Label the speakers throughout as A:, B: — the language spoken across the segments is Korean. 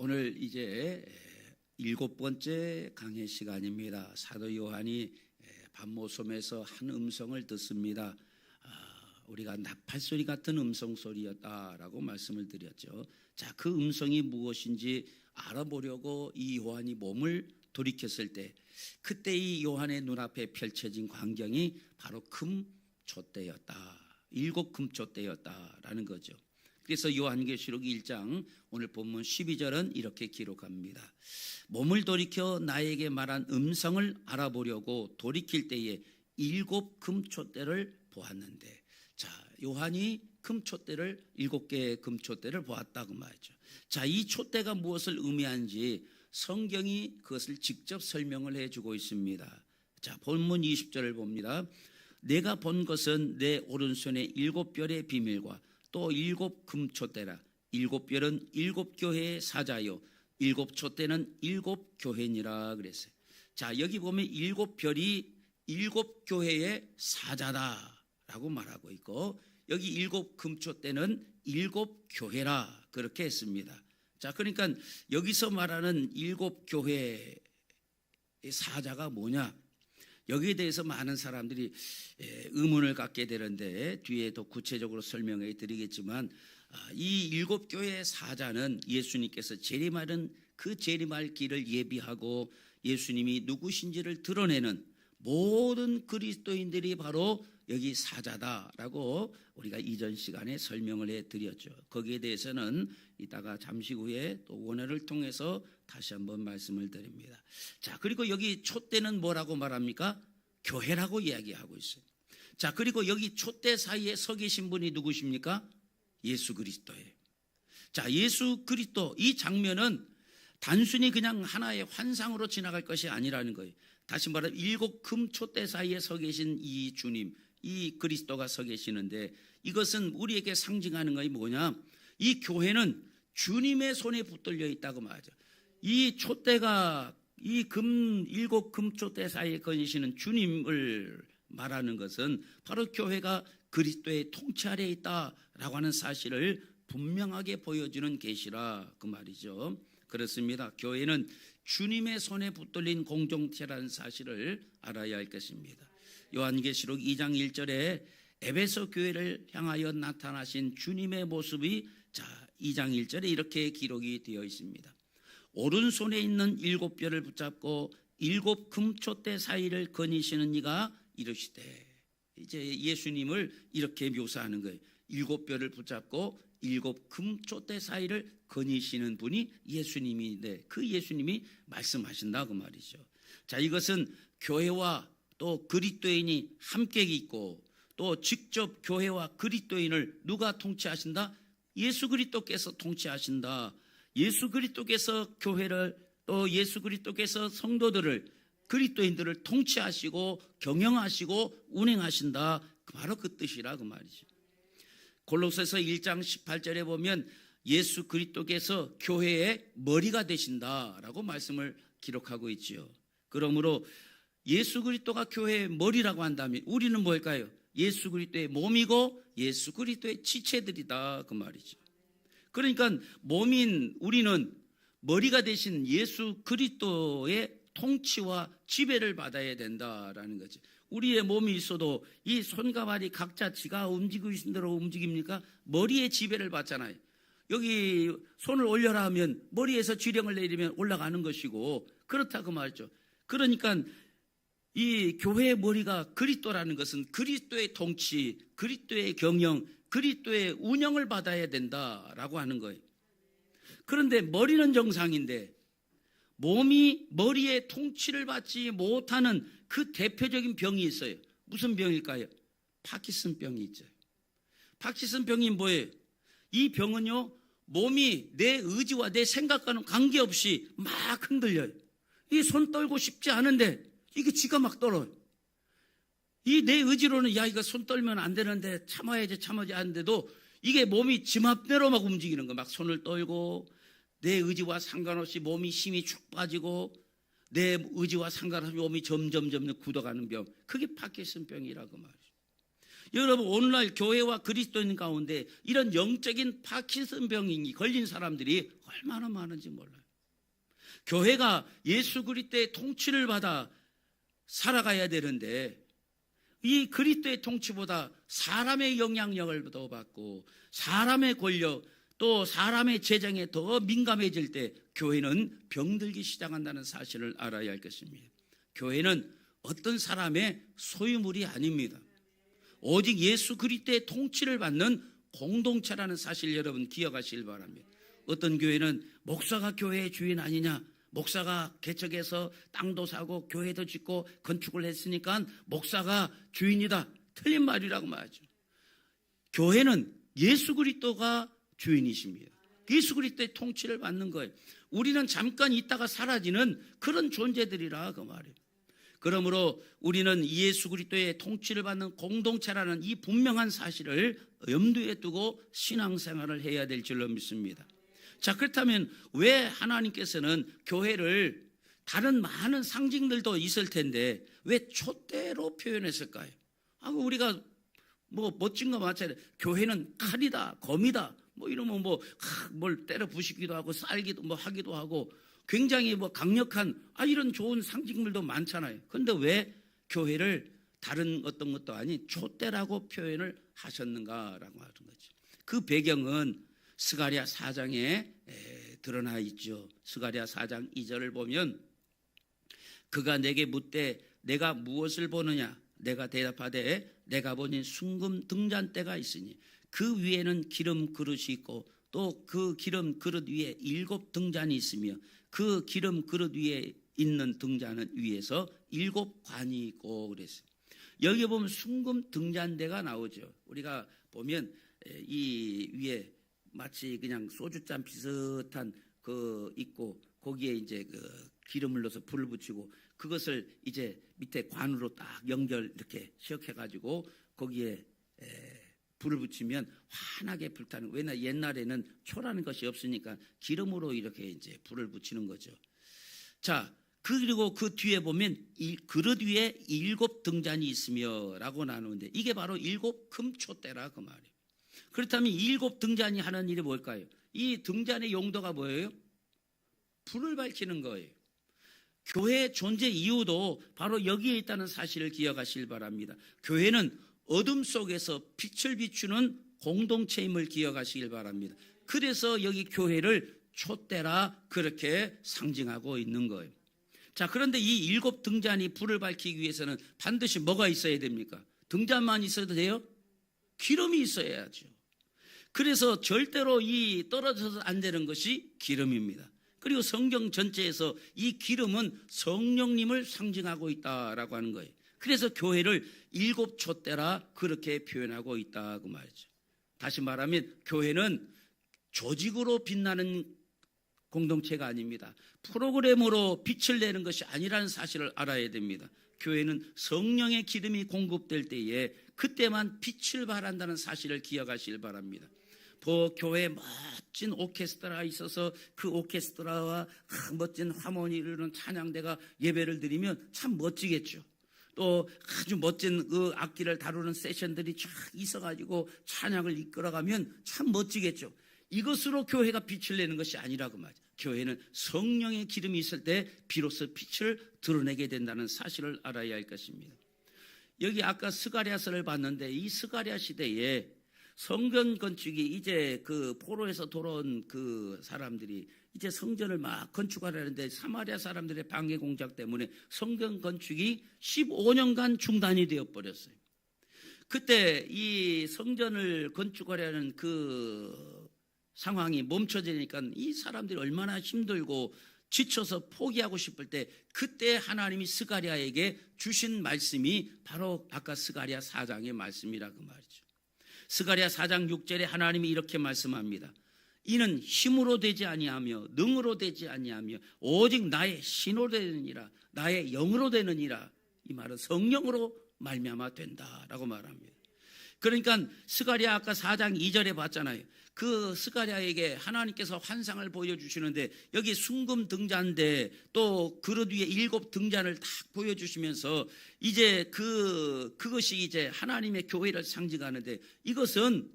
A: 오늘 이제 7번째 강의 시간입니다. 사도 요한이 밤모섬에서 한 음성을 듣습니다. 우리가 나팔소리 같은 음성소리였다라고 말씀을 드렸죠. 자, 그 음성이 무엇인지 알아보려고 이 요한이 몸을 돌이켰을 때, 그때 이 요한의 눈앞에 펼쳐진 광경이 바로 금초대였다. 7금초대였다라는 거죠. 그래서 요한계시록 1장 오늘 본문 12절은 이렇게 기록합니다. 몸을 돌이켜 나에게 말한 음성을 알아보려고 돌이킬 때에 7금초대를 보았는데, 자, 요한이 금초대를 7개의 금초대를 보았다고 말이죠. 자, 이 촛대가 무엇을 의미하는지 성경이 그것을 직접 설명을 해주고 있습니다. 자, 본문 20절을 봅니다. 내가 본 것은 내 오른손에 7별의 비밀과 또 7금초대라. 7별은 7교회의 사자요, 7촛대는 7교회니라 그랬어요. 자, 여기 보면 7별이 7교회의 사자다라고 말하고 있고, 여기 7금초대는 7교회라 그렇게 했습니다. 자, 그러니까 여기서 말하는 7교회의 사자가 뭐냐? 여기에 대해서 많은 사람들이 의문을 갖게 되는데 뒤에 더 구체적으로 설명해 드리겠지만, 이 7교회의 사자는 예수님께서 재림하는 그 재림할 길을 예비하고 예수님이 누구신지를 드러내는 모든 그리스도인들이 바로 여기 사자다라고 우리가 이전 시간에 설명을 해드렸죠. 거기에 대해서는 이따가 잠시 후에 또 원어를 통해서 다시 한번 말씀을 드립니다. 자, 그리고 여기 촛대는 뭐라고 말합니까? 교회라고 이야기하고 있어요. 자, 그리고 여기 촛대 사이에 서 계신 분이 누구십니까? 예수 그리스도예요. 자, 예수 그리스도, 이 장면은 단순히 그냥 하나의 환상으로 지나갈 것이 아니라는 거예요. 다시 말하면 7금초대 사이에 서 계신 이 주님, 이 그리스도가 서 계시는데, 이것은 우리에게 상징하는 것이 뭐냐? 이 교회는 주님의 손에 붙들려 있다고 말하죠. 이 촛대가 이 7금초대 사이에 거니시는 주님을 말하는 것은 바로 교회가 그리스도의 통치 아래에 있다라고 하는 사실을 분명하게 보여주는 계시라 그 말이죠. 그렇습니다. 교회는 주님의 손에 붙들린 공동체라는 사실을 알아야 할 것입니다. 요한계시록 2장 1절에 에베소 교회를 향하여 나타나신 주님의 모습이, 자, 2장 1절에 이렇게 기록이 되어 있습니다. 오른손에 있는 7별을 붙잡고 7금초대 사이를 거니시는 이가 이르시되, 이제 예수님을 이렇게 묘사하는 거예요. 7별을 붙잡고 7금초대 사이를 거니시는 분이 예수님인데, 그 예수님이 말씀하신다고 말이죠. 자, 이것은 교회와 또 그리스도인이 함께 있고, 또 직접 교회와 그리스도인을 누가 통치하신다? 예수 그리스도께서 통치하신다. 예수 그리스도께서 교회를, 또 예수 그리스도께서 성도들을, 그리스도인들을 통치하시고 경영하시고 운행하신다. 바로 그 뜻이라 그 말이죠. 골로새서 1장 18절에 보면 예수 그리스도께서 교회의 머리가 되신다라고 말씀을 기록하고 있지요. 그러므로 예수 그리스도가 교회의 머리라고 한다면 우리는 뭘까요? 예수 그리스도의 몸이고 예수 그리스도의 지체들이다 그 말이죠. 그러니까 몸인 우리는 머리가 되신 예수 그리스도의 통치와 지배를 받아야 된다라는 거죠. 우리의 몸이 있어도 이 손과 발이 각자 지가 움직이고 있는 대로 움직입니까? 머리의 지배를 받잖아요. 여기 손을 올려라 하면 머리에서 지령을 내리면 올라가는 것이고, 그렇다고 말이죠. 그러니까 이 교회의 머리가 그리스도라는 것은 그리스도의 통치, 그리스도의 경영, 그리스도의 운영을 받아야 된다라고 하는 거예요. 그런데 머리는 정상인데 몸이 머리의 통치를 받지 못하는 그 대표적인 병이 있어요. 무슨 병일까요? 파킨슨병이 있죠. 파킨슨병이 뭐예요? 이 병은요, 몸이 내 의지와 내 생각과는 관계없이 막 흔들려요. 이 손 떨고 싶지 않은데 이게 지가 막 떨어요. 이 내 의지로는 야, 이거 손 떨면 안 되는데 참아야지 하는데도 이게 몸이 지 맘대로 막 움직이는 거. 막 손을 떨고 내 의지와 상관없이 몸이 힘이 축 빠지고 내 의지와 상관없이 몸이 점점 굳어가는 병. 그게 파킨슨병이라고 말이죠. 여러분, 오늘날 교회와 그리스도인 가운데 이런 영적인 파킨슨병이 걸린 사람들이 얼마나 많은지 몰라요. 교회가 예수 그리스도의 통치를 받아 살아가야 되는데 이 그리스도의 통치보다 사람의 영향력을 더 받고 사람의 권력 또 사람의 재정에 더 민감해질 때 교회는 병들기 시작한다는 사실을 알아야 할 것입니다. 교회는 어떤 사람의 소유물이 아닙니다. 오직 예수 그리스도의 통치를 받는 공동체라는 사실 여러분 기억하시길 바랍니다. 어떤 교회는 목사가 교회의 주인 아니냐, 목사가 개척해서 땅도 사고 교회도 짓고 건축을 했으니까 목사가 주인이다. 틀린 말이라고 말하죠. 교회는 예수 그리스도가 주인이십니다. 예수 그리스도의 통치를 받는 거예요. 우리는 잠깐 있다가 사라지는 그런 존재들이라 그 말이에요. 그러므로 우리는 예수 그리스도의 통치를 받는 공동체라는 이 분명한 사실을 염두에 두고 신앙생활을 해야 될 줄로 믿습니다. 자, 그렇다면 왜 하나님께서는 교회를 다른 많은 상징들도 있을 텐데 왜 촛대로 표현했을까요? 우리가 뭐 멋진 거 마찬가지, 교회는 칼이다, 검이다, 뭐 이러면 뭘 때려 부시기도 하고 쌀기도 뭐 하기도 하고 굉장히 강력한 이런 좋은 상징들도 많잖아요. 그런데 왜 교회를 다른 어떤 것도 아닌 촛대라고 표현을 하셨는가라고 하는 거죠. 그 배경은 스가랴 4장에 드러나 있죠. 스가랴 4장 2절을 보면 그가 내게 묻되 내가 무엇을 보느냐? 내가 대답하되 내가 보니 순금 등잔대가 있으니 그 위에는 기름 그릇이 있고 또 그 기름 그릇 위에 7 등잔이 있으며 그 기름 그릇 위에 있는 등잔은 위에서 7 관이 있고 그랬어요. 여기 보면 순금 등잔대가 나오죠. 우리가 보면 이 위에 마치 그냥 소주잔 비슷한 그 있고 거기에 이제 그 기름을 넣어서 불을 붙이고 그것을 이제 밑에 관으로 딱 연결 이렇게 시작해가지고 거기에 불을 붙이면 환하게 불타는. 왜냐 옛날에는 초라는 것이 없으니까 기름으로 이렇게 이제 불을 붙이는 거죠. 자, 그리고 그 뒤에 보면 이 그릇 위에 7 등잔이 있으며라고 나누는데 이게 바로 7 금촛대라 그 말이에요. 그렇다면 7 등잔이 하는 일이 뭘까요? 이 등잔의 용도가 뭐예요? 불을 밝히는 거예요. 교회의 존재 이유도 바로 여기에 있다는 사실을 기억하시길 바랍니다. 교회는 어둠 속에서 빛을 비추는 공동체임을 기억하시길 바랍니다. 그래서 여기 교회를 촛대라 그렇게 상징하고 있는 거예요. 자, 그런데 이 7 등잔이 불을 밝히기 위해서는 반드시 뭐가 있어야 됩니까? 등잔만 있어도 돼요? 기름이 있어야죠. 그래서 절대로 이 떨어져서 안 되는 것이 기름입니다. 그리고 성경 전체에서 이 기름은 성령님을 상징하고 있다라고 하는 거예요. 그래서 교회를 7 촛대라 그렇게 표현하고 있다고 말이죠. 다시 말하면 교회는 조직으로 빛나는 공동체가 아닙니다. 프로그램으로 빛을 내는 것이 아니라는 사실을 알아야 됩니다. 교회는 성령의 기름이 공급될 때에 그때만 빛을 발한다는 사실을 기억하시길 바랍니다. 교회에 멋진 오케스트라가 있어서 그 오케스트라와 멋진 하모니를 이루는 찬양대가 예배를 드리면 참 멋지겠죠. 또 아주 멋진 그 악기를 다루는 세션들이 쫙 있어가지고 찬양을 이끌어가면 참 멋지겠죠. 이것으로 교회가 빛을 내는 것이 아니라고 말이죠. 교회는 성령의 기름이 있을 때 비로소 빛을 드러내게 된다는 사실을 알아야 할 것입니다. 여기 아까 스가랴서를 봤는데 이 스가랴 시대에 성전 건축이 이제 그 포로에서 돌아온 그 사람들이 이제 성전을 막 건축하려는데 사마리아 사람들의 방해 공작 때문에 성전 건축이 15년간 중단이 되어 버렸어요. 그때 이 성전을 건축하려는 그 상황이 멈춰지니까 이 사람들이 얼마나 힘들고 지쳐서 포기하고 싶을 때 그때 하나님이 스가랴에게 주신 말씀이 바로 아까 스가랴 4장의 말씀이라고 말이죠. 스가랴 4장 6절에 하나님이 이렇게 말씀합니다. 이는 힘으로 되지 아니하며 능으로 되지 아니하며 오직 나의 신으로 되느니라, 나의 영으로 되느니라. 이 말은 성령으로 말미암아 된다라고 말합니다. 그러니까 스가랴 아까 4장 2절에 봤잖아요. 그 스가랴에게 하나님께서 환상을 보여주시는데 여기 순금 등잔대 또 그릇 위에 7 등잔을 딱 보여주시면서 이제 그것이 이제 하나님의 교회를 상징하는데, 이것은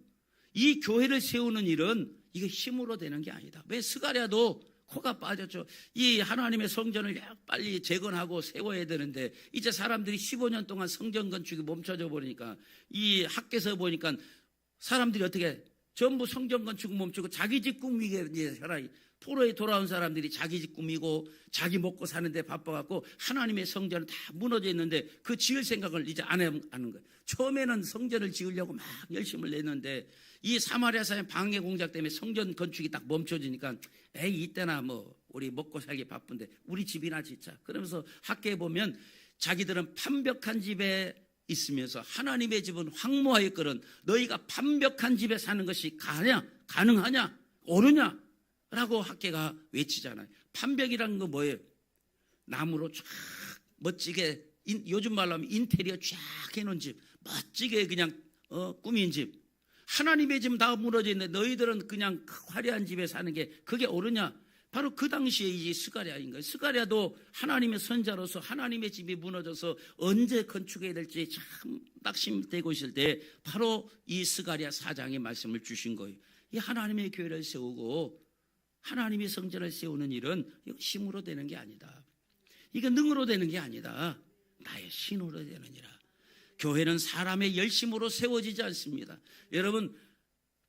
A: 이 교회를 세우는 일은 이게 힘으로 되는 게 아니다. 왜? 스가랴도 코가 빠졌죠. 이 하나님의 성전을 빨리 재건하고 세워야 되는데 이제 사람들이 15년 동안 성전 건축이 멈춰져 버리니까 이 학계에서 보니까 사람들이 어떻게 전부 성전 건축 멈추고 자기 집 꾸미게 이제 포로에 돌아온 사람들이 자기 집 꾸미고 자기 먹고 사는데 바빠갖고 하나님의 성전은 다 무너져 있는데 그 지을 생각을 이제 안 하는 거예요. 처음에는 성전을 지으려고 막 열심을 냈는데 이 사마리아 사람 방해 공작 때문에 성전 건축이 딱 멈춰지니까 에이 이때나 뭐 우리 먹고 살기 바쁜데 우리 집이나 짓자. 그러면서 학계에 보면 자기들은 판벽한 집에 있으면서 하나님의 집은 황무하였거든 너희가 판벽한 집에 사는 것이 가능하냐 옳으냐 라고 학계가 외치잖아요. 판벽이라는 거 뭐예요? 나무로 쫙 멋지게 요즘 말로 하면 인테리어 쫙 해놓은 집, 멋지게 그냥 꾸민 집. 하나님의 집 다 무너져 있는데 너희들은 그냥 화려한 집에 사는 게 그게 옳으냐? 바로 그 당시에 이 스가랴인 거예요. 스가랴도 하나님의 선자로서 하나님의 집이 무너져서 언제 건축해야 될지 참 낙심되고 있을 때 바로 이 스가랴 4장의 말씀을 주신 거예요. 이 하나님의 교회를 세우고 하나님의 성전을 세우는 일은 힘으로 되는 게 아니다. 이게 능으로 되는 게 아니다. 나의 신으로 되느니라. 교회는 사람의 열심으로 세워지지 않습니다. 여러분,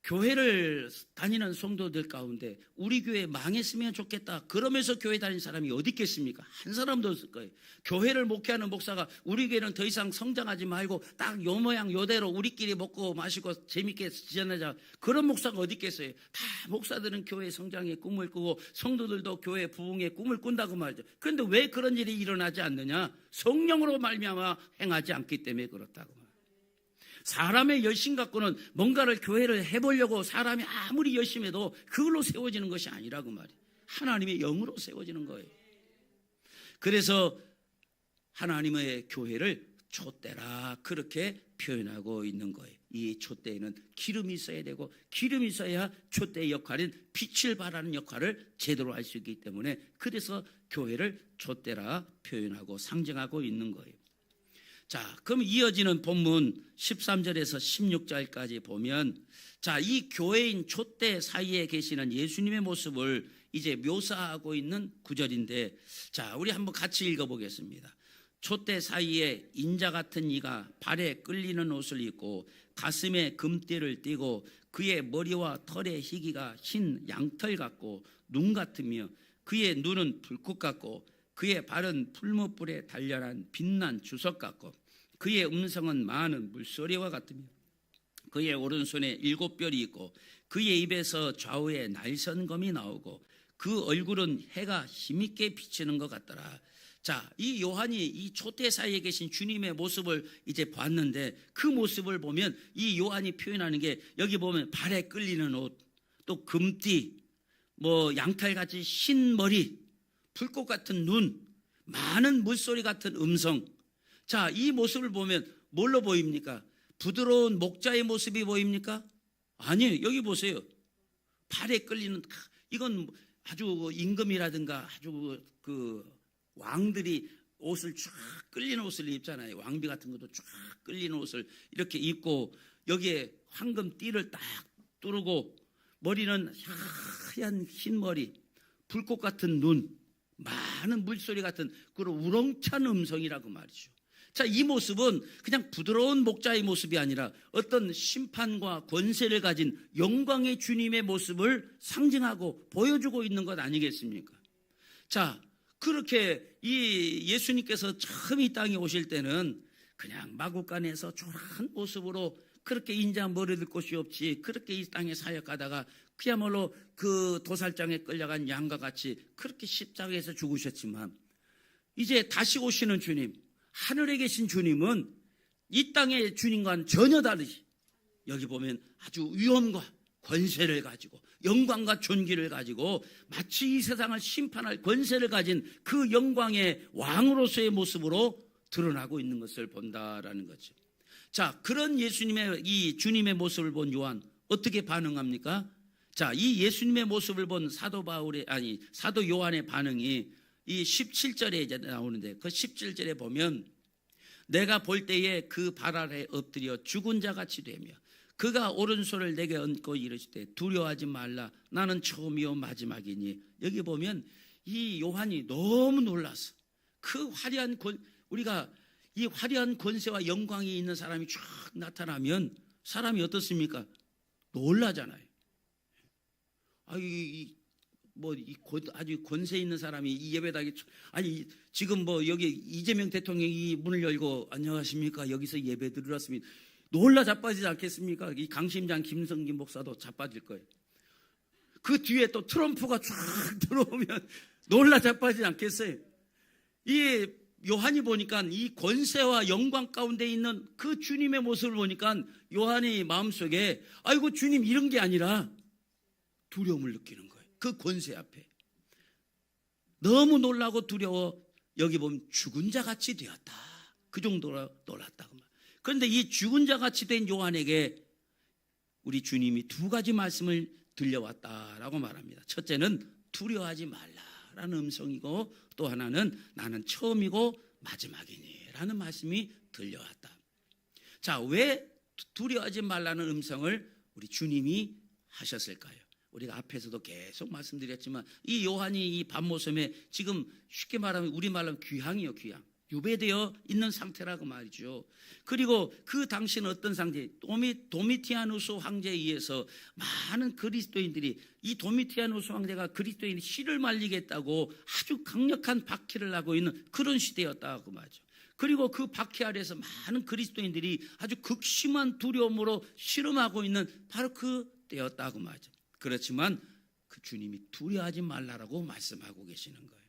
A: 교회를 다니는 성도들 가운데 우리 교회 망했으면 좋겠다 그러면서 교회 다니는 사람이 어디 있겠습니까? 한 사람도 없을 거예요. 교회를 목회하는 목사가 우리 교회는 더 이상 성장하지 말고 딱 요 모양 요대로 우리끼리 먹고 마시고 재밌게 지내자, 그런 목사가 어디 있겠어요? 다 목사들은 교회 성장의 꿈을 꾸고 성도들도 교회 부흥의 꿈을 꾼다고 말이죠. 그런데 왜 그런 일이 일어나지 않느냐? 성령으로 말미암아 행하지 않기 때문에 그렇다고 말이에요. 사람의 열심 갖고는 뭔가를 교회를 해보려고 사람이 아무리 열심히 해도 그걸로 세워지는 것이 아니라고 말이에요. 하나님의 영으로 세워지는 거예요. 그래서 하나님의 교회를 촛대라 그렇게 표현하고 있는 거예요. 이 촛대에는 기름이 있어야 되고 기름이 있어야 촛대의 역할인 빛을 발하는 역할을 제대로 할 수 있기 때문에 그래서 교회를 촛대라 표현하고 상징하고 있는 거예요. 자, 그럼 이어지는 본문 13절에서 16절까지 보면, 자, 이 교회인 촛대 사이에 계시는 예수님의 모습을 이제 묘사하고 있는 구절인데, 자, 우리 한번 같이 읽어보겠습니다. 촛대 사이에 인자 같은 이가 발에 끌리는 옷을 입고 가슴에 금띠를 띠고 그의 머리와 털의 희기가 흰 양털 같고 눈 같으며 그의 눈은 불꽃 같고 그의 발은 풀무불에 단련한 빛난 주석 같고 그의 음성은 많은 물소리와 같으며 그의 오른손에 7뼈리 있고 그의 입에서 좌우에 날선검이 나오고 그 얼굴은 해가 힘있게 비치는 것 같더라. 자, 이 요한이 이 촛대 사이에 계신 주님의 모습을 이제 봤는데 그 모습을 보면 이 요한이 표현하는 게 여기 보면 발에 끌리는 옷, 또 금띠, 뭐 양털같이 흰 머리, 불꽃 같은 눈, 많은 물소리 같은 음성. 자, 이 모습을 보면 뭘로 보입니까? 부드러운 목자의 모습이 보입니까? 아니에요. 여기 보세요. 발에 끌리는, 이건 아주 임금이라든가 아주 그 왕들이 옷을 쫙 끌리는 옷을 입잖아요. 왕비 같은 것도 쫙 끌리는 옷을 이렇게 입고 여기에 황금 띠를 딱 두르고 머리는 하얀 흰 머리, 불꽃 같은 눈, 많은 물소리 같은 그런 우렁찬 음성이라고 말이죠. 자, 이 모습은 그냥 부드러운 목자의 모습이 아니라 어떤 심판과 권세를 가진 영광의 주님의 모습을 상징하고 보여주고 있는 것 아니겠습니까? 자, 그렇게 이 예수님께서 처음 이 땅에 오실 때는 그냥 마구간에서 초라한 모습으로 그렇게 인자 머리를 곳이 없이 그렇게 이 땅에 사역하다가 그야말로 그 도살장에 끌려간 양과 같이 그렇게 십자가에서 죽으셨지만 이제 다시 오시는 주님, 하늘에 계신 주님은 이 땅의 주님과는 전혀 다르시. 여기 보면 아주 위엄과 권세를 가지고 영광과 존귀를 가지고 마치 이 세상을 심판할 권세를 가진 그 영광의 왕으로서의 모습으로 드러나고 있는 것을 본다라는 거죠. 자, 그런 예수님의 이 주님의 모습을 본 요한 어떻게 반응합니까? 자, 이 예수님의 모습을 본 사도 요한의 반응이 이 17절에 이제 나오는데, 그 17절에 보면 내가 볼 때에 그 발 아래 엎드려 죽은 자 같이 되며 그가 오른손을 내게 얹고 이르시되 두려워하지 말라 나는 처음이요 마지막이니. 여기 보면 이 요한이 너무 놀랐어. 그 화려한 우리가 이 화려한 권세와 영광이 있는 사람이 쫙 나타나면 사람이 어떻습니까? 놀라잖아요. 아주 권세 있는 사람이 이 예배당에, 아니 지금 뭐 여기 이재명 대통령이 문을 열고 안녕하십니까 여기서 예배 드리렀습니다. 놀라 자빠지지 않겠습니까? 이 강심장 김성김 목사도 자빠질 거예요. 그 뒤에 또 트럼프가 쫙 들어오면 놀라 자빠지지 않겠어요? 이 요한이 보니까 이 권세와 영광 가운데 있는 그 주님의 모습을 보니까 요한이 마음속에 아이고 주님 이런 게 아니라 두려움을 느끼는 거예요. 그 권세 앞에 너무 놀라고 두려워. 여기 보면 죽은 자 같이 되었다. 그 정도로 놀랐다고. 그런데 이 죽은 자 같이 된 요한에게 우리 주님이 두 가지 말씀을 들려왔다라고 말합니다. 첫째는 두려워하지 말라라는 음성이고, 또 하나는 나는 처음이고 마지막이니라는 말씀이 들려왔다. 자, 왜 두려워하지 말라는 음성을 우리 주님이 하셨을까요? 우리가 앞에서도 계속 말씀드렸지만 이 요한이 이 밤모섬에 지금 쉽게 말하면 우리말로 귀향이요, 귀향. 유배되어 있는 상태라고 말이죠. 그리고 그 당시는 어떤 상태? 도미티아누스 황제에 의해서 많은 그리스도인들이, 이 도미티아누스 황제가 그리스도인이 씨를 말리겠다고 아주 강력한 박해를 하고 있는 그런 시대였다고 말이죠. 그리고 그 박해 아래에서 많은 그리스도인들이 아주 극심한 두려움으로 실험하고 있는 바로 그 때였다고 말이죠. 그렇지만 그 주님이 두려워하지 말라라고 말씀하고 계시는 거예요.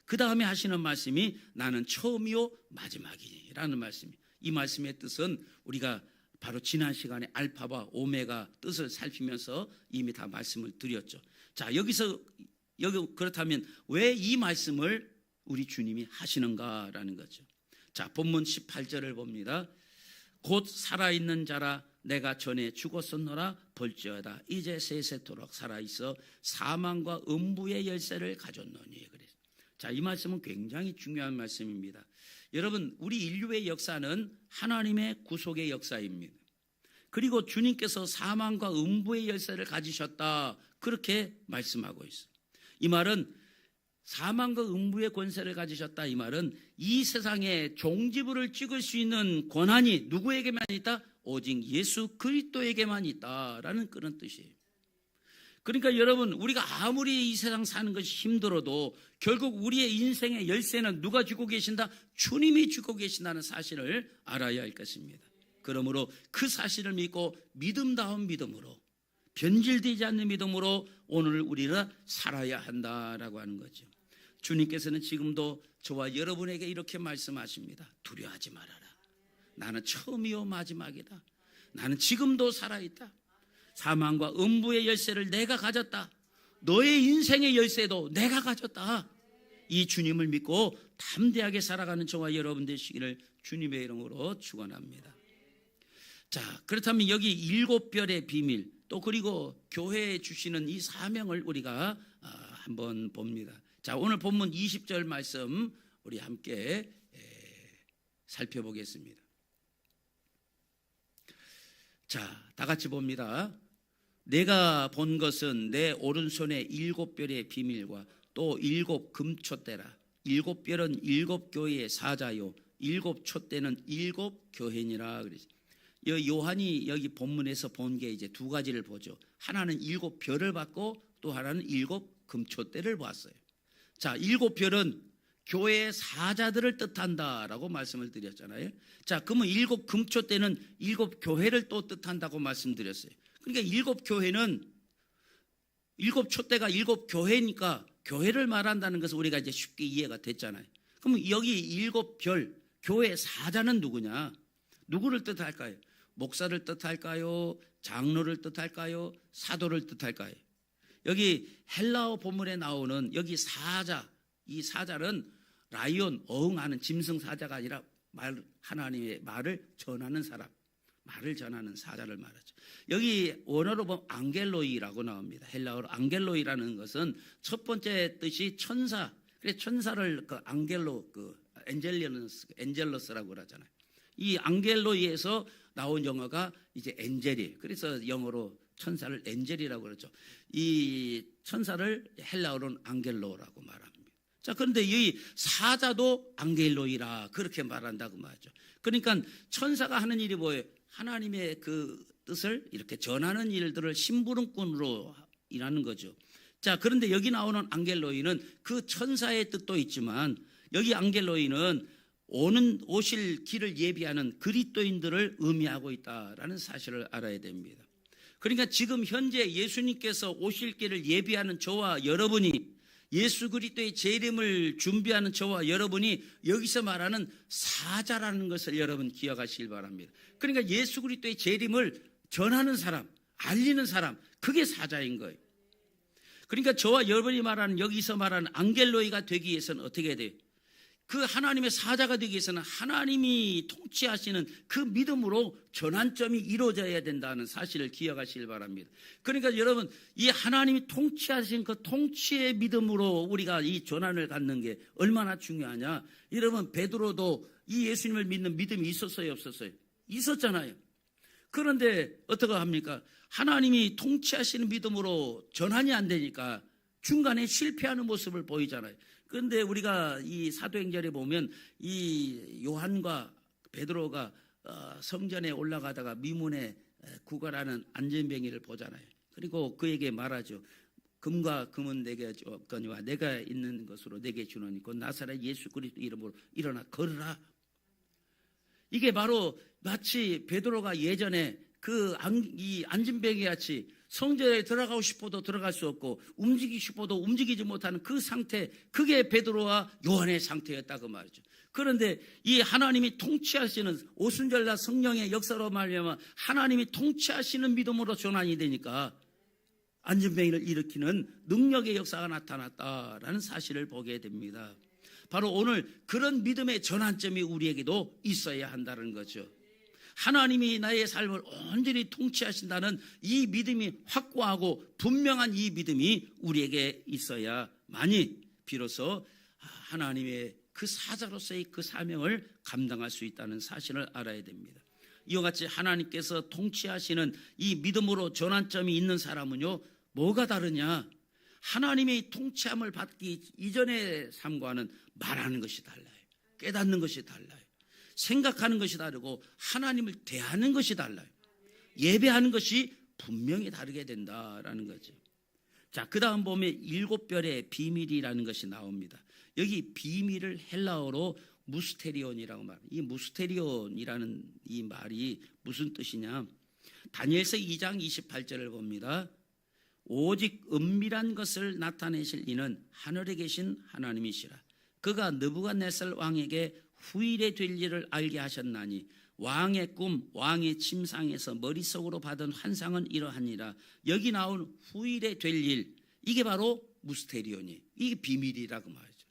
A: 그 다음에 하시는 말씀이 나는 처음이요 마지막이라는 말씀이에요. 이 말씀의 뜻은 우리가 바로 지난 시간에 알파와 오메가 뜻을 살피면서 이미 다 말씀을 드렸죠. 자, 여기 그렇다면 왜 이 말씀을 우리 주님이 하시는가라는 거죠. 자, 본문 18절을 봅니다. 곧 살아있는 자라 내가 전에 죽었었노라 볼지어다 이제 세세토록 살아있어 사망과 음부의 열쇠를 가졌노니. 자, 이 말씀은 굉장히 중요한 말씀입니다. 여러분, 우리 인류의 역사는 하나님의 구속의 역사입니다. 그리고 주님께서 사망과 음부의 열쇠를 가지셨다, 그렇게 말씀하고 있어요. 이 말은 사망과 음부의 권세를 가지셨다, 이 말은 이 세상에 종지부를 찍을 수 있는 권한이 누구에게만 있다? 오직 예수 그리스도에게만 있다라는 그런 뜻이에요. 그러니까 여러분, 우리가 아무리 이 세상 사는 것이 힘들어도 결국 우리의 인생의 열쇠는 누가 쥐고 계신다? 주님이 쥐고 계신다는 사실을 알아야 할 것입니다. 그러므로 그 사실을 믿고 믿음다운 믿음으로, 변질되지 않는 믿음으로 오늘 우리는 살아야 한다라고 하는 거죠. 주님께서는 지금도 저와 여러분에게 이렇게 말씀하십니다. 두려워하지 말아라. 나는 처음이요 마지막이다. 나는 지금도 살아있다. 사망과 음부의 열쇠를 내가 가졌다. 너의 인생의 열쇠도 내가 가졌다. 이 주님을 믿고 담대하게 살아가는 저와 여러분 되시기를 주님의 이름으로 축원합니다. 자, 그렇다면 여기 7별의 비밀, 또 그리고 교회에 주시는 이 사명을 우리가 한번 봅니다. 자, 오늘 본문 20절 말씀 우리 함께 살펴보겠습니다. 자, 다 같이 봅니다. 내가 본 것은 내 오른손에 7별의 비밀과 또 7 금촛대라. 7별은 7 교회의 사자요 7 촛대는 7 교회니라. 그랬어요. 요한이 여기 본문에서 본 게 이제 두 가지를 보죠. 하나는 7 별을 봤고 또 하나는 7 금촛대를 봤어요. 자, 7 별은 교회의 사자들을 뜻한다라고 말씀을 드렸잖아요. 자, 그러면 7 금촛대는 7 교회를 또 뜻한다고 말씀드렸어요. 그러니까 7 교회는 7 촛대가 7 교회니까 교회를 말한다는 것은 우리가 이제 쉽게 이해가 됐잖아요. 그럼 여기 7 별, 교회 사자는 누구냐? 누구를 뜻할까요? 목사를 뜻할까요? 장로를 뜻할까요? 사도를 뜻할까요? 여기 헬라어 본문에 나오는 여기 사자, 이 사자는 라이온, 어흥하는 짐승 사자가 아니라 하나님의 말을 전하는 사람, 말을 전하는 사자를 말하죠. 여기 원어로 보면 앙겔로이라고 나옵니다. 헬라어로 앙겔로이라는 것은 첫 번째 뜻이 천사. 그래서 천사를 그 앙겔로, 그 엔젤러스라고 그러잖아요. 이 앙겔로이에서 나온 영어가 이제 엔젤이. 그래서 영어로 천사를 엔젤이라고 그러죠. 이 천사를 헬라어로는 앙겔로라고 말합니다. 자, 그런데 이 사자도 앙겔로이라 그렇게 말한다고 말하죠. 그러니까 천사가 하는 일이 뭐예요? 하나님의 그 뜻을 이렇게 전하는 일들을 심부름꾼으로 일하는 거죠. 자, 그런데 여기 나오는 앙겔로이는 그 천사의 뜻도 있지만 여기 앙겔로이는 오실 길을 예비하는 그리스도인들을 의미하고 있다라는 사실을 알아야 됩니다. 그러니까 지금 현재 예수님께서 오실 길을 예비하는 저와 여러분이, 예수 그리스도의 재림을 준비하는 저와 여러분이 여기서 말하는 사자라는 것을 여러분 기억하시길 바랍니다. 그러니까 예수 그리스도의 재림을 전하는 사람, 알리는 사람, 그게 사자인 거예요. 그러니까 저와 여러분이 말하는, 여기서 말하는 앙겔로이가 되기 위해서는 어떻게 해야 돼요? 그 하나님의 사자가 되기 위해서는 하나님이 통치하시는 그 믿음으로 전환점이 이루어져야 된다는 사실을 기억하시길 바랍니다. 그러니까 여러분, 이 하나님이 통치하신 그 통치의 믿음으로 우리가 이 전환을 갖는 게 얼마나 중요하냐. 여러분, 베드로도 이 예수님을 믿는 믿음이 있었어요, 없었어요? 있었잖아요. 그런데 어떻게 합니까? 하나님이 통치하시는 믿음으로 전환이 안 되니까 중간에 실패하는 모습을 보이잖아요. 그런데 우리가 이 사도행전에 보면 이 요한과 베드로가 성전에 올라가다가 미문에 구걸하는 안전뱅이를 보잖아요. 그리고 그에게 말하죠. 금과 금은 내게 줬거니와 내가 있는 것으로 내게 주노니 곧 나사렛 예수 그리스도 이름으로 일어나 걸으라. 이게 바로 마치 베드로가 예전에 이 안전뱅이 같이 성전에 들어가고 싶어도 들어갈 수 없고 움직이고 싶어도 움직이지 못하는 그 상태, 그게 베드로와 요한의 상태였다고 말이죠. 그런데 이 하나님이 통치하시는 오순절날 성령의 역사로 말미암아 하나님이 통치하시는 믿음으로 전환이 되니까 안전뱅이를 일으키는 능력의 역사가 나타났다라는 사실을 보게 됩니다. 바로 오늘 그런 믿음의 전환점이 우리에게도 있어야 한다는 거죠. 하나님이 나의 삶을 온전히 통치하신다는 이 믿음이 확고하고 분명한 이 믿음이 우리에게 있어야만이 비로소 하나님의 그 사자로서의 그 사명을 감당할 수 있다는 사실을 알아야 됩니다. 이와 같이 하나님께서 통치하시는 이 믿음으로 전환점이 있는 사람은요, 뭐가 다르냐? 하나님의 통치함을 받기 이전의 삶과는 말하는 것이 달라요. 깨닫는 것이 달라요. 생각하는 것이 다르고 하나님을 대하는 것이 달라요. 예배하는 것이 분명히 다르게 된다라는 거죠. 자, 그 다음 보면 7별의 비밀이라는 것이 나옵니다. 여기 비밀을 헬라어로 무스테리온이라고 말합니다. 이 무스테리온이라는 이 말이 무슨 뜻이냐? 다니엘서 2장 28절을 봅니다. 오직 은밀한 것을 나타내실 이는 하늘에 계신 하나님이시라. 그가 느부갓네살 왕에게 후일에 될 일을 알게 하셨나니 왕의 꿈, 왕의 침상에서 머릿속으로 받은 환상은 이러하니라. 여기 나온 후일에 될 일, 이게 바로 무스테리온이, 이게 비밀이라고 말이죠.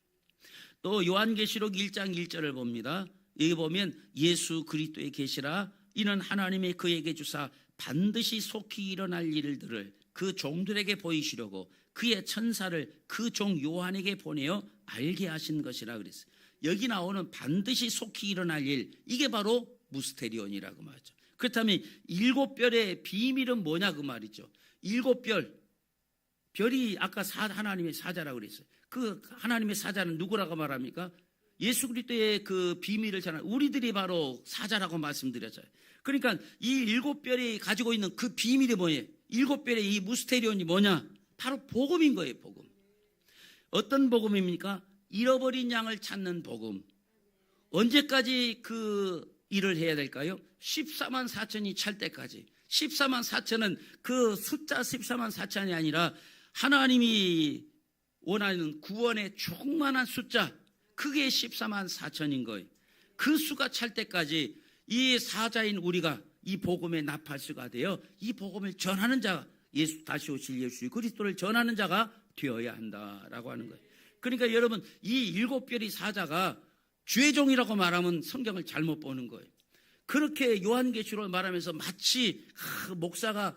A: 또 요한계시록 1장 1절을 봅니다. 여기 보면 예수 그리스도의 계시라. 이는 하나님의 그에게 주사 반드시 속히 일어날 일들을 그 종들에게 보이시려고 그의 천사를 그 종 요한에게 보내어 알게 하신 것이라 그랬어요. 여기 나오는 반드시 속히 일어날 일, 이게 바로 무스테리온이라고 말이죠. 그렇다면 7별의 비밀은 뭐냐 그 말이죠. 7별, 별이 아까 하나님의 사자라고 그랬어요. 그 하나님의 사자는 누구라고 말합니까? 예수 그리스도의 그 비밀을 전하는 우리들이 바로 사자라고 말씀드렸어요. 그러니까 이 7별이 가지고 있는 그 비밀이 뭐예요? 7별의 이 무스테리온이 뭐냐? 바로 복음인 거예요, 복음. 어떤 복음입니까? 잃어버린 양을 찾는 복음. 언제까지 그 일을 해야 될까요? 14만 4천이 찰 때까지. 14만 4천은 그 숫자 14만 4천이 아니라 하나님이 원하는 구원의 충만한 숫자, 그게 14만 4천인 거예요. 그 수가 찰 때까지 이 사자인 우리가 이 복음의 나팔수가 되어 이 복음을 전하는 자가, 예수 다시 오실 예수 그리스도를 전하는 자가 되어야 한다라고 하는 거예요. 그러니까 여러분, 이 7별의 사자가 주의 종이라고 말하면 성경을 잘못 보는 거예요. 그렇게 요한계시록을 말하면서 마치 목사가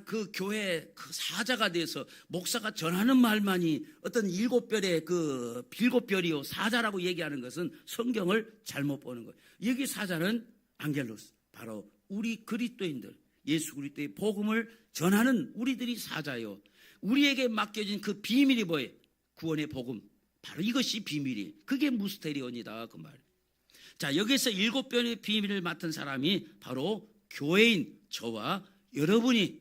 A: 그 교회 그 사자가 돼서 목사가 전하는 말만이 어떤 일곱 별이요 사자라고 얘기하는 것은 성경을 잘못 보는 거예요. 여기 사자는 안겔로스, 바로 우리 그리스도인들, 예수 그리스도의 복음을 전하는 우리들이 사자요. 우리에게 맡겨진 그 비밀이 뭐예요? 구원의 복음. 바로 이것이 비밀이. 그게 무스테리온이다 그 말. 자, 여기서 일곱 별의 비밀을 맡은 사람이 바로 교회인 저와 여러분이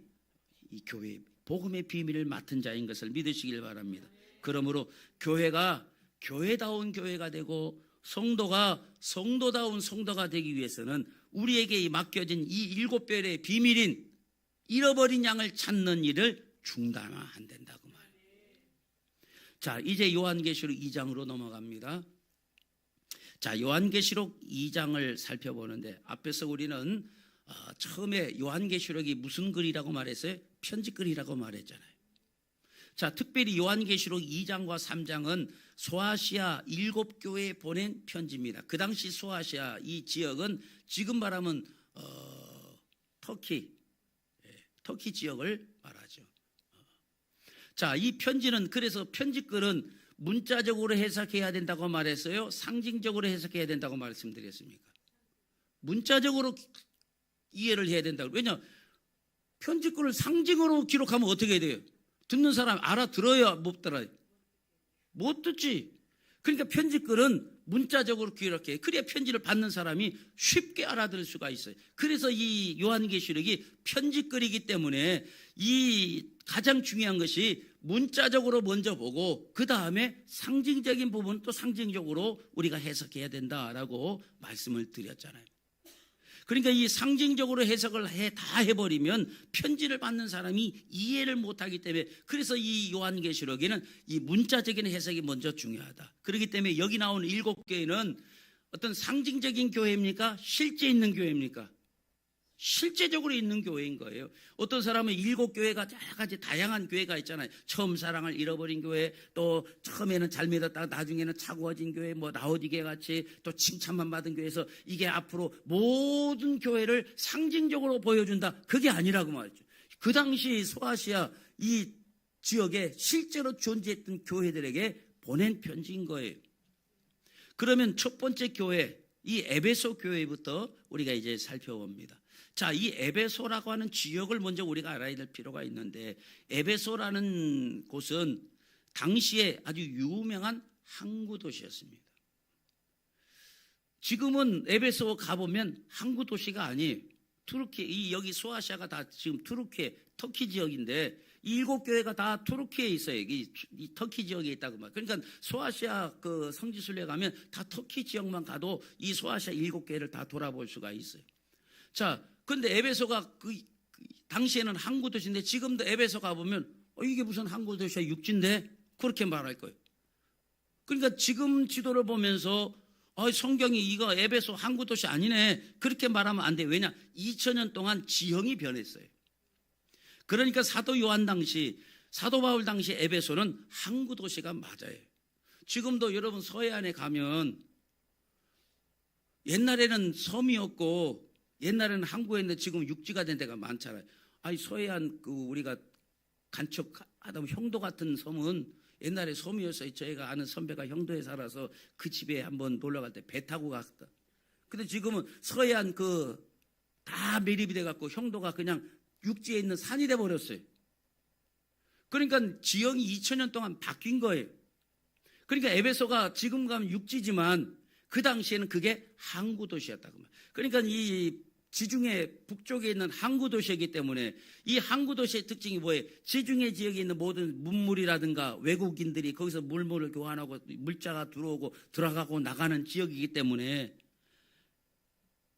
A: 이 교회 복음의 비밀을 맡은 자인 것을 믿으시길 바랍니다. 그러므로 교회가 교회다운 교회가 되고 성도가 성도다운 성도가 되기 위해서는 우리에게 맡겨진 이 일곱 별의 비밀인 잃어버린 양을 찾는 일을 중단하면 안 된다고 말이에요. 자, 이제 요한계시록 2장으로 넘어갑니다. 자, 요한계시록 2장을 살펴보는데 앞에서 우리는 처음에 요한계시록이 무슨 글이라고 말했어요? 편지글이라고 말했잖아요. 자, 특별히 요한계시록 2장과 3장은 소아시아 7교회에 보낸 편지입니다. 그 당시 소아시아 이 지역은 지금 말하면 터키 지역을 말하죠. 자, 이 편지는 그래서 편지글은 문자적으로 해석해야 된다고 말했어요? 상징적으로 해석해야 된다고 말씀드렸습니까? 문자적으로 이해를 해야 된다고. 왜냐? 편지글을 상징으로 기록하면 어떻게 돼요? 듣는 사람 알아들어야 못 들어요. 못 듣지. 그러니까 편지글은 문자적으로 기록해. 그래야 편지를 받는 사람이 쉽게 알아들을 수가 있어요. 그래서 이 요한계시록이 편지글이기 때문에 이 가장 중요한 것이 문자적으로 먼저 보고 그 다음에 상징적인 부분은 또 상징적으로 우리가 해석해야 된다라고 말씀을 드렸잖아요. 그러니까 이 상징적으로 해석을 다 해버리면 편지를 받는 사람이 이해를 못하기 때문에 그래서 이 요한계시록에는 이 문자적인 해석이 먼저 중요하다. 그렇기 때문에 여기 나오는 7교회는 어떤 상징적인 교회입니까? 실제 있는 교회입니까? 실제적으로 있는 교회인 거예요. 어떤 사람은 7교회가 여러 가지 다양한 교회가 있잖아요. 처음 사랑을 잃어버린 교회, 또 처음에는 잘 믿었다가 나중에는 차가워진 교회, 뭐 라오디게 같이 또 칭찬만 받은 교회에서 이게 앞으로 모든 교회를 상징적으로 보여준다. 그게 아니라고 말이죠. 그 당시 소아시아 이 지역에 실제로 존재했던 교회들에게 보낸 편지인 거예요. 그러면 첫 번째 교회, 이 에베소 교회부터 우리가 이제 살펴봅니다. 자, 이 에베소라고 하는 지역을 먼저 우리가 알아야 될 필요가 있는데 에베소라는 곳은 당시에 아주 유명한 항구 도시였습니다. 지금은 에베소 가보면 항구 도시가 아니에요. 투르키, 여기 소아시아가 다 지금 터키 지역인데 이 7교회가 다 투르키에 있어요. 이 터키 지역에 있다고 말. 그러니까 소아시아 그 성지순례 가면 다 터키 지역만 가도 이 소아시아 7교회를 다 돌아볼 수가 있어요. 자, 근데 에베소가 그 당시에는 항구 도시인데 지금도 에베소 가보면 이게 무슨 항구 도시야, 육지인데 그렇게 말할 거예요. 그러니까 지금 지도를 보면서 성경이 이거 에베소 항구 도시 아니네 그렇게 말하면 안 돼. 왜냐? 2000년 동안 지형이 변했어요. 그러니까 사도 바울 당시 에베소는 항구 도시가 맞아요. 지금도 여러분 서해안에 가면 옛날에는 섬이었고 옛날에는 항구였는데 지금 육지가 된 데가 많잖아요. 서해안 우리가 간척하다 보면 형도 같은 섬은 옛날에 섬이었어요. 저희가 아는 선배가 형도에 살아서 그 집에 한번 놀러 갈 때 배 타고 갔다. 근데 지금은 서해안 다 매립이 돼갖고 형도가 그냥 육지에 있는 산이 돼버렸어요. 그러니까 지형이 2000년 동안 바뀐 거예요. 그러니까 에베소가 지금 가면 육지지만 그 당시에는 그게 항구 도시였다고 말이에요. 그러니까 이 지중해 북쪽에 있는 항구 도시이기 때문에 이 항구 도시의 특징이 뭐예요? 지중해 지역에 있는 모든 문물이라든가 외국인들이 거기서 물물을 교환하고 물자가 들어오고 들어가고 나가는 지역이기 때문에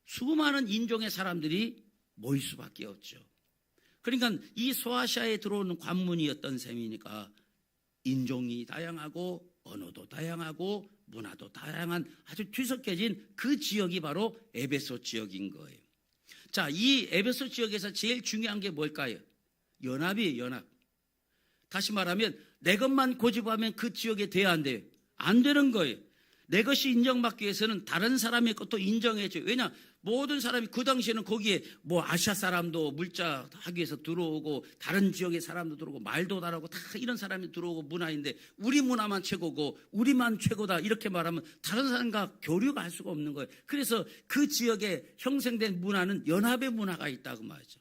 A: 수많은 인종의 사람들이 모일 수밖에 없죠. 그러니까 이 소아시아에 들어오는 관문이 어떤 셈이니까 인종이 다양하고 언어도 다양하고 문화도 다양한 아주 뒤섞여진 그 지역이 바로 에베소 지역인 거예요. 자, 이 에베소 지역에서 제일 중요한 게 뭘까요? 연합이에요, 연합. 다시 말하면 내 것만 고집하면 그 지역에 돼야 안 돼요. 안 되는 거예요. 내 것이 인정받기 위해서는 다른 사람의 것도 인정해줘요. 왜냐? 모든 사람이 그 당시에는 거기에 뭐 아시아 사람도 물자 하기 위해서 들어오고 다른 지역의 사람도 들어오고 말도 다르고 다 이런 사람이 들어오고 문화인데 우리 문화만 최고고 우리만 최고다 이렇게 말하면 다른 사람과 교류가 할 수가 없는 거예요. 그래서 그 지역에 형성된 문화는 연합의 문화가 있다고 말이죠.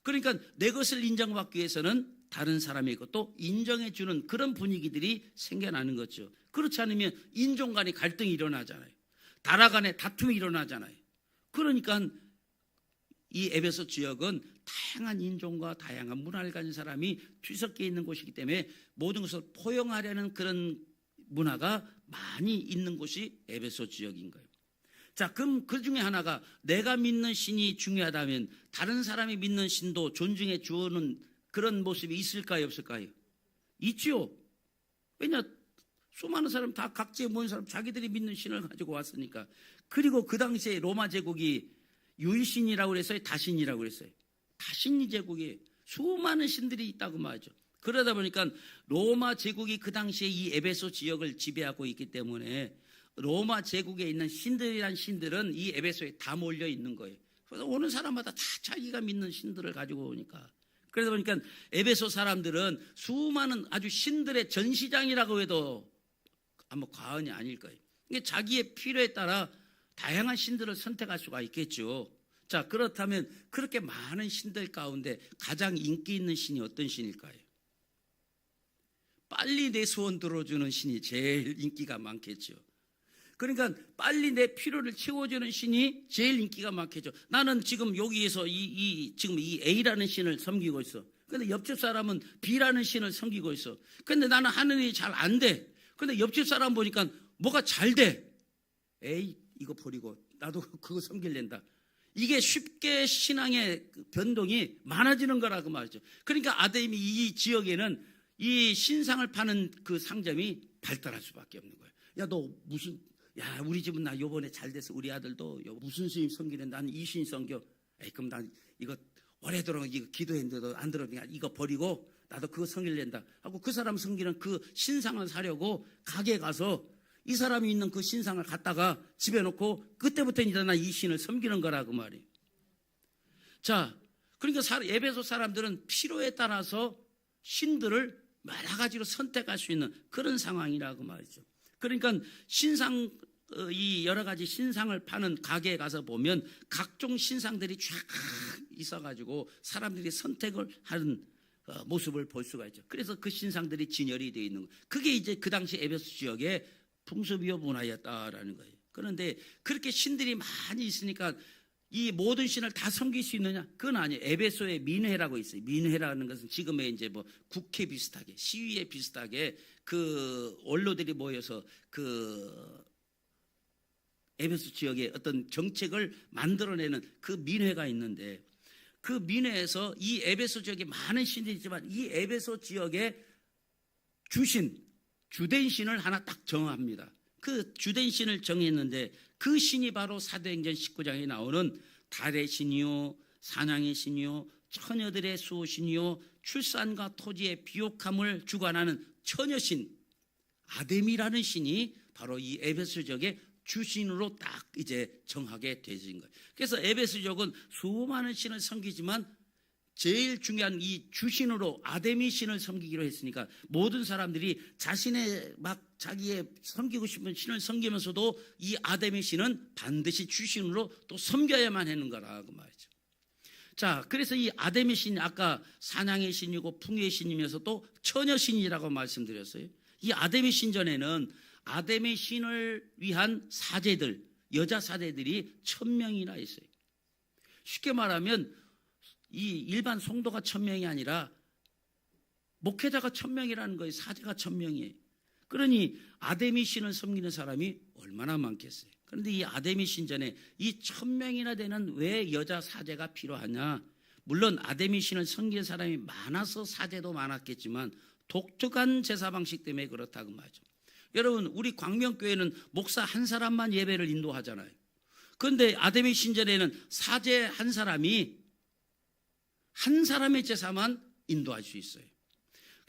A: 그러니까 내 것을 인정받기 위해서는 다른 사람의 것도 인정해 주는 그런 분위기들이 생겨나는 거죠. 그렇지 않으면 인종 간의 갈등이 일어나잖아요. 나라 간의 다툼이 일어나잖아요. 그러니까 이 에베소 지역은 다양한 인종과 다양한 문화를 가진 사람이 뒤섞여 있는 곳이기 때문에 모든 것을 포용하려는 그런 문화가 많이 있는 곳이 에베소 지역인 거예요. 자, 그럼 그 중에 하나가 내가 믿는 신이 중요하다면 다른 사람이 믿는 신도 존중해 주는 그런 모습이 있을까요, 없을까요? 있죠. 왜냐? 수많은 사람 다 각지에 모인 사람 자기들이 믿는 신을 가지고 왔으니까. 그리고 그 당시에 로마 제국이 유일신이라고 그랬어요? 다신이라고 그랬어요? 다신이 제국에 수많은 신들이 있다고 말이죠. 그러다 보니까 로마 제국이 그 당시에 이 에베소 지역을 지배하고 있기 때문에 로마 제국에 있는 신들이란 신들은 이 에베소에 다 몰려 있는 거예요. 그래서 오는 사람마다 다 자기가 믿는 신들을 가지고 오니까. 그러다 보니까 에베소 사람들은 수많은 아주 신들의 전시장이라고 해도 아마 과언이 아닐 거예요. 자기의 필요에 따라 다양한 신들을 선택할 수가 있겠죠. 자, 그렇다면 그렇게 많은 신들 가운데 가장 인기 있는 신이 어떤 신일까요? 빨리 내 소원 들어주는 신이 제일 인기가 많겠죠. 그러니까 빨리 내 필요를 채워주는 신이 제일 인기가 많겠죠. 나는 지금 여기에서 지금 이 A라는 신을 섬기고 있어. 근데 옆집 사람은 B라는 신을 섬기고 있어. 근데 나는 하는 일이 잘 안 돼. 근데 옆집 사람 보니까 뭐가 잘 돼. 에이, 이거 버리고 나도 그거 섬길랜다. 이게 쉽게 신앙의 변동이 많아지는 거라고 말이죠. 그러니까 아담이 이 지역에는 이 신상을 파는 그 상점이 발달할 수밖에 없는 거예요. 야, 우리 집은 나 요번에 잘 돼서 우리 아들도 무슨 스님 섬기는데 나는 이 스님 섬겨. 에이, 그럼 난 이거 오래도록 이거 기도했는데도 안 들어오니까 이거 버리고 나도 그거 섬길랜다 하고 그 사람 섬기는 그 신상을 사려고 가게에 가서 이 사람이 있는 그 신상을 갖다가 집에 놓고 그때부터 이제 나 이 신을 섬기는 거라고 말이에요. 자, 그러니까 에베소 사람들은 필요에 따라서 신들을 여러 가지로 선택할 수 있는 그런 상황이라고 말이죠. 그러니까 이 여러 가지 신상을 파는 가게에 가서 보면 각종 신상들이 쫙 있어가지고 사람들이 선택을 하는 모습을 볼 수가 있죠. 그래서 그 신상들이 진열이 되어 있는 거예요. 그게 이제 그 당시 에베소 지역의 풍습이요 문화였다라는 거예요. 그런데 그렇게 신들이 많이 있으니까 이 모든 신을 다 섬길 수 있느냐? 그건 아니에요. 에베소에 민회라고 있어요. 민회라는 것은 지금의 이제 뭐 국회 비슷하게, 시위에 비슷하게 그 원로들이 모여서 그 에베소 지역에 어떤 정책을 만들어내는 그 민회가 있는데 그 민회에서 이 에베소 지역에 많은 신들이 있지만 이 에베소 지역의 주된 신을 하나 딱 정합니다. 그 주된 신을 정했는데 그 신이 바로 사도행전 19장에 나오는 달의 신이요 사냥의 신이요 처녀들의 수호신이요 출산과 토지의 비옥함을 주관하는 처녀신 아데미라는 신이 바로 이 에베소 지역의 주신으로 딱 이제 정하게 되어진 거예요. 그래서 에베소 지역은 수많은 신을 섬기지만 제일 중요한 이 주신으로 아데미 신을 섬기기로 했으니까 모든 사람들이 자신의 자기의 섬기고 싶은 신을 섬기면서도 이 아데미 신은 반드시 주신으로 또 섬겨야만 하는 거라고 말이죠. 자, 그래서 이 아데미 신이 아까 사냥의 신이고 풍요의 신이면서 또 처녀 신이라고 말씀드렸어요. 이 아데미 신전에는 아데미 신을 위한 사제들, 여자 사제들이 1000명이나 있어요. 쉽게 말하면 이 일반 성도가 1000명이 아니라 목회자가 1000명이라는 거예요. 사제가 1000명이에요. 그러니 아데미 신을 섬기는 사람이 얼마나 많겠어요. 그런데 이 아데미 신전에 이 1000명이나 되는 왜 여자 사제가 필요하냐? 물론 아데미 신을 섬기는 사람이 많아서 사제도 많았겠지만 독특한 제사 방식 때문에 그렇다고 말이죠. 여러분, 우리 광명교회는 목사 한 사람만 예배를 인도하잖아요. 그런데 아데미 신전에는 사제 한 사람이 한 사람의 제사만 인도할 수 있어요.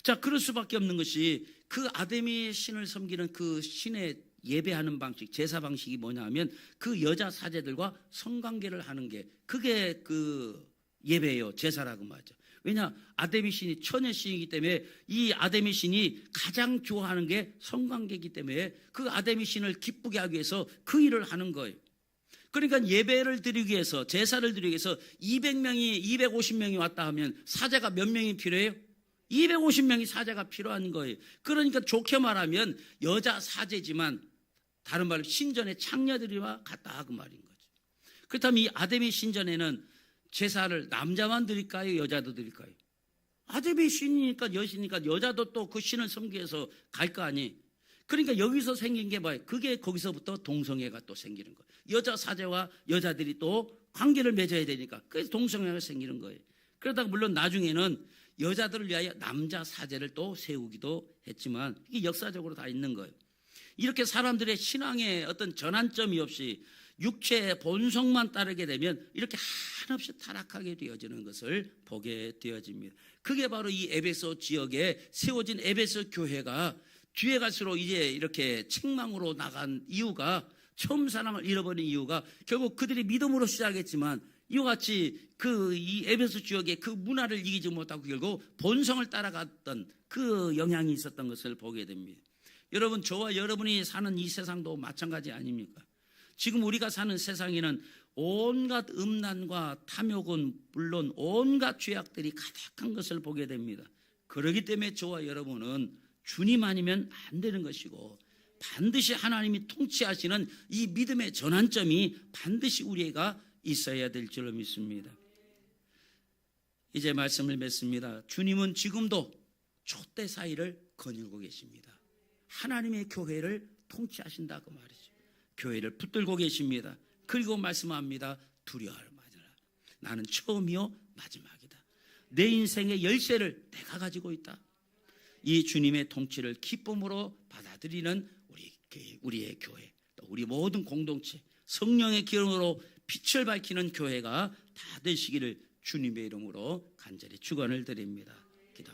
A: 자, 그럴 수밖에 없는 것이 그 아데미 신을 섬기는 그 신의 예배하는 방식, 제사 방식이 뭐냐면 그 여자 사제들과 성관계를 하는 게 그게 그 예배예요. 제사라고 말하죠. 왜냐? 아데미 신이 처녀 신이기 때문에 이 아데미 신이 가장 좋아하는 게 성관계이기 때문에 그 아데미 신을 기쁘게 하기 위해서 그 일을 하는 거예요. 그러니까 예배를 드리기 위해서, 제사를 드리기 위해서 200명이 250명이 왔다 하면 사제가 몇 명이 필요해요? 250명이 사제가 필요한 거예요. 그러니까 좋게 말하면 여자 사제지만 다른 말로 신전의 창녀들이와 같다 그 말인 거죠. 그렇다면 이 아데미 신전에는 제사를 남자만 드릴까요? 여자도 드릴까요? 아데미 신이니까 여신이니까 여자도 또 그 신을 섬기기 위해서 갈 거 아니에요. 그러니까 여기서 생긴 게 뭐예요? 그게 거기서부터 동성애가 또 생기는 거예요. 여자 사제와 여자들이 또 관계를 맺어야 되니까 그래서 동성애가 생기는 거예요. 그러다가 물론 나중에는 여자들을 위하여 남자 사제를 또 세우기도 했지만 이게 역사적으로 다 있는 거예요. 이렇게 사람들의 신앙의 어떤 전환점이 없이 육체의 본성만 따르게 되면 이렇게 한없이 타락하게 되어지는 것을 보게 되어집니다. 그게 바로 이 에베소 지역에 세워진 에베소 교회가 뒤에 갈수록 이제 이렇게 책망으로 나간 이유가, 처음 사랑을 잃어버린 이유가 결국 그들이 믿음으로 시작했지만 이와 같이 이 에베소 지역의 그 문화를 이기지 못하고 결국 본성을 따라갔던 그 영향이 있었던 것을 보게 됩니다. 여러분, 저와 여러분이 사는 이 세상도 마찬가지 아닙니까? 지금 우리가 사는 세상에는 온갖 음란과 탐욕은 물론 온갖 죄악들이 가득한 것을 보게 됩니다. 그렇기 때문에 저와 여러분은 주님 아니면 안 되는 것이고 반드시 하나님이 통치하시는 이 믿음의 전환점이 반드시 우리가 있어야 될 줄로 믿습니다. 이제 말씀을 맺습니다. 주님은 지금도 촛대 사이를 거닐고 계십니다. 하나님의 교회를 통치하신다고 말이죠. 교회를 붙들고 계십니다. 그리고 말씀합니다. 두려워할 마라. 나는 처음이요 마지막이다. 내 인생의 열쇠를 내가 가지고 있다. 이 주님의 통치를 기쁨으로 받아들이는 우리의 교회, 또 우리 모든 공동체, 성령의 기름으로 빛을 밝히는 교회가 다 되시기를 주님의 이름으로 간절히 축원을 드립니다.